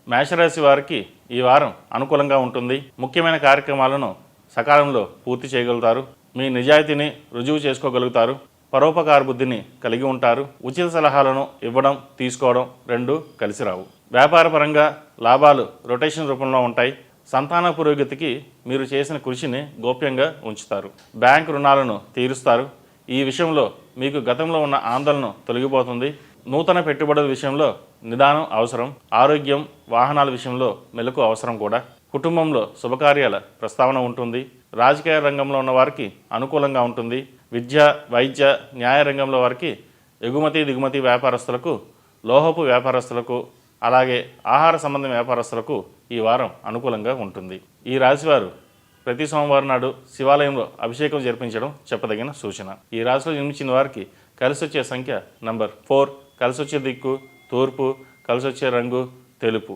మేషరాశి వారికి ఈ వారం అనుకూలంగా ఉంటుంది. ముఖ్యమైన కార్యక్రమాలను సకాలంలో పూర్తి చేయగలుగుతారు. మీ నిజాయితీని రుజువు చేసుకోగలుగుతారు. పరోపకార బుద్ధిని కలిగి ఉంటారు. ఉచిత సలహాలను ఇవ్వడం, తీసుకోవడం రెండూ కలిసి రావు. వ్యాపారపరంగా లాభాలు రొటేషన్ రూపంలో ఉంటాయి. సంతాన పురోగతికి మీరు చేసిన కృషిని గోప్యంగా ఉంచుతారు. బ్యాంకు రుణాలను తీరుస్తారు. ఈ విషయంలో మీకు గతంలో ఉన్న ఆందోళన తొలగిపోతుంది. నూతన పెట్టుబడుల విషయంలో నిదానం అవసరం. ఆరోగ్యం, వాహనాల విషయంలో మెలకు అవసరం కూడా. కుటుంబంలో శుభకార్యాల ప్రస్తావన ఉంటుంది. రాజకీయ రంగంలో ఉన్న వారికి అనుకూలంగా ఉంటుంది. విద్య, వైద్య, న్యాయ రంగంలో వారికి ఎగుమతి దిగుమతి వ్యాపారస్తులకు, లోహపు వ్యాపారస్తులకు, అలాగే ఆహార సంబంధ వ్యాపారస్తులకు ఈ వారం అనుకూలంగా ఉంటుంది. ఈ రాశివారు ప్రతి సోమవారం నాడు శివాలయంలో అభిషేకం జరిపించడం చెప్పదగిన సూచన. ఈ రాశిలో జన్మించిన వారికి కలిసి వచ్చే సంఖ్య నంబర్ 4, కలిసి వచ్చే దిక్కు తూర్పు, కలిసి వచ్చే రంగు తెలుపు.